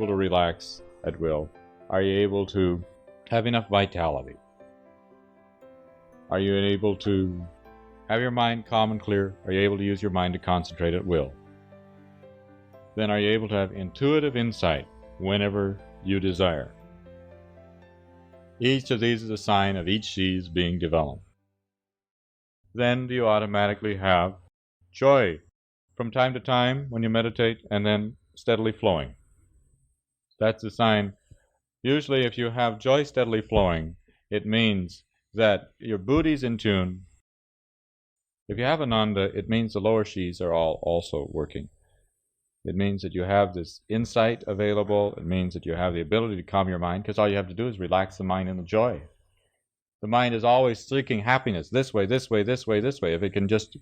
able to relax at will? Are you able to have enough vitality? Are you able to have your mind calm and clear? Are you able to use your mind to concentrate at will? Then are you able to have intuitive insight whenever you desire? Each of these is a sign of each seed being developed. Then do you automatically have joy from time to time when you meditate, and then steadily flowing? That's a sign. Usually if you have joy steadily flowing, it means that your buddhi's in tune. If you have Ananda, it means the lower sheaths are all also working. It means that you have this insight available. It means that you have the ability to calm your mind, because all you have to do is relax the mind in the joy. The mind is always seeking happiness, this way, this way, this way, this way. If it can just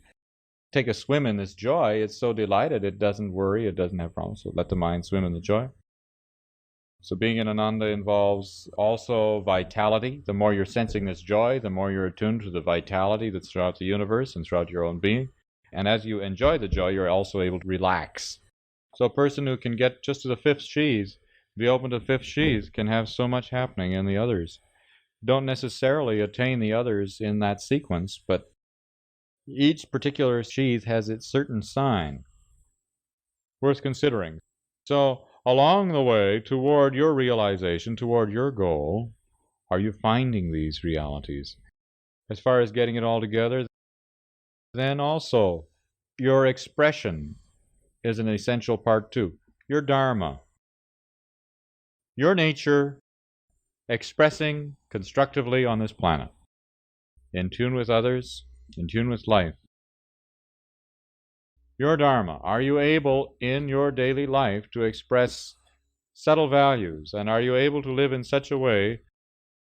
take a swim in this joy, it's so delighted, it doesn't worry, it doesn't have problems. So let the mind swim in the joy. So being in Ananda involves also vitality. The more you're sensing this joy, the more you're attuned to the vitality that's throughout the universe and throughout your own being. And as you enjoy the joy, you're also able to relax. So a person who can get just to the fifth sheath, be open to the fifth sheath, can have so much happening in the others. Don't necessarily attain the others in that sequence, but each particular sheath has its certain sign. Worth considering. So along the way toward your realization, toward your goal, are you finding these realities? As far as getting it all together, then also your expression is an essential part too. Your dharma, your nature expressing constructively on this planet, in tune with others, in tune with life. Your dharma, are you able in your daily life to express subtle values, and are you able to live in such a way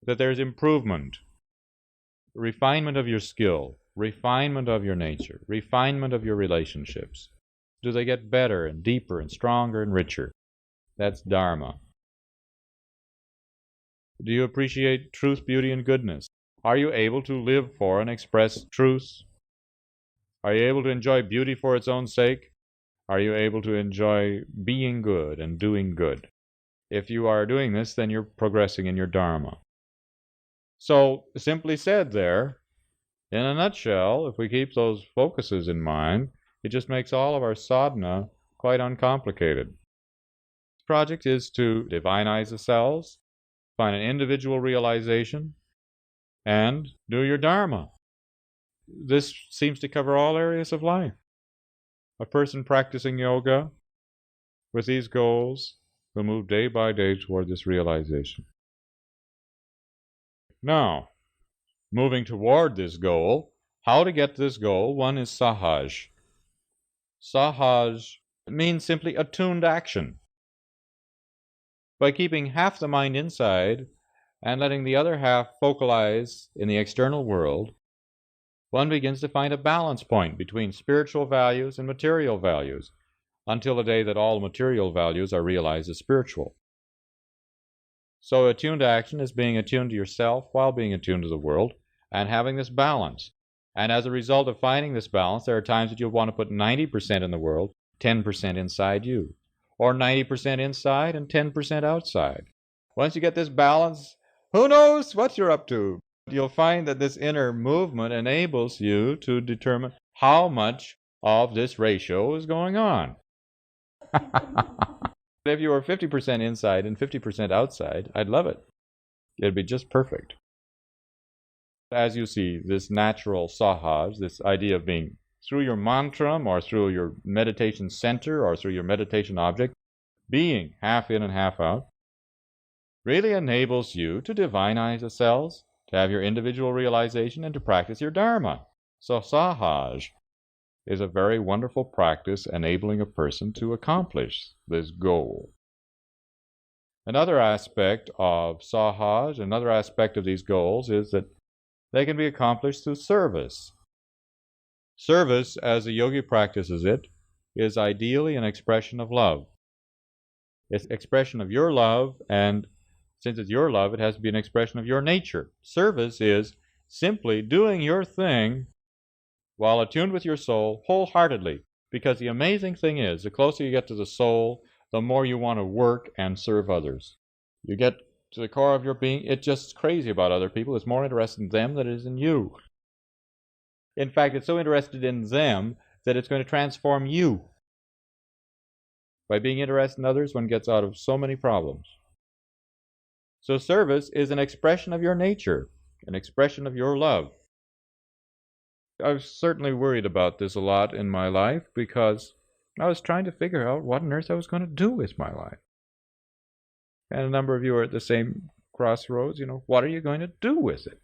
that there's improvement, refinement of your skill, refinement of your nature, refinement of your relationships? Do they get better and deeper and stronger and richer? That's dharma. Do you appreciate truth, beauty, and goodness? Are you able to live for and express truth? Are you able to enjoy beauty for its own sake? Are you able to enjoy being good and doing good? If you are doing this, then you're progressing in your dharma. So, simply said there, in a nutshell, if we keep those focuses in mind, it just makes all of our sadhana quite uncomplicated. The project is to divinize the cells, find an individual realization, and do your dharma. This seems to cover all areas of life. A person practicing yoga with these goals will move day by day toward this realization. Now, moving toward this goal, how to get to this goal? One is sahaj. Sahaj means simply attuned action. By keeping half the mind inside and letting the other half focalize in the external world, one begins to find a balance point between spiritual values and material values, until the day that all material values are realized as spiritual. So attuned action is being attuned to yourself while being attuned to the world and having this balance. And as a result of finding this balance, there are times that you'll want to put 90% in the world, 10% inside you, or 90% inside and 10% outside. Once you get this balance, who knows what you're up to? You'll find that this inner movement enables you to determine how much of this ratio is going on. If you were 50% inside and 50% outside, I'd love it. It'd be just perfect. As you see, this natural sahaj, this idea of being through your mantra or through your meditation center or through your meditation object, being half in and half out, really enables you to divinize the cells, to have your individual realization, and to practice your dharma. So sahaj is a very wonderful practice enabling a person to accomplish this goal. Another aspect of sahaj, another aspect of these goals, is that they can be accomplished through service. Service, as the yogi practices it, is ideally an expression of love. It's an expression of your love, and since it's your love, it has to be an expression of your nature. Service is simply doing your thing while attuned with your soul wholeheartedly, because the amazing thing is, the closer you get to the soul, the more you want to work and serve others. You get to the core of your being, it's just crazy about other people. It's more interested in them than it is in you. In fact, it's so interested in them that it's going to transform you. By being interested in others, one gets out of so many problems. So service is an expression of your nature, an expression of your love. I've certainly worried about this a lot in my life because I was trying to figure out what on earth I was going to do with my life. And a number of you are at the same crossroads, what are you going to do with it?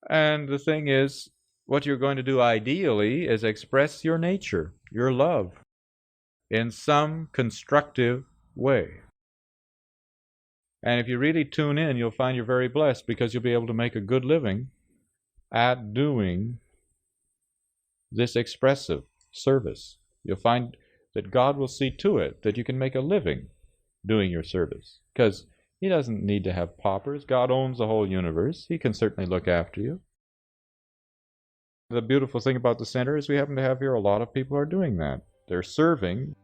And the thing is, what you're going to do ideally is express your nature, your love, in some constructive way. And if you really tune in, you'll find you're very blessed because you'll be able to make a good living at doing this expressive service. You'll find that God will see to it that you can make a living doing your service, because He doesn't need to have paupers. God owns the whole universe. He can certainly look after you. The beautiful thing about the center is we happen to have here a lot of people who are doing that. They're serving,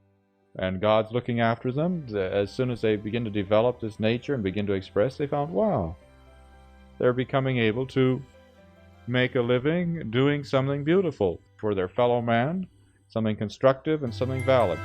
and God's looking after them. As soon as they begin to develop this nature and begin to express, they found, wow, they're becoming able to make a living doing something beautiful for their fellow man, something constructive and something valid.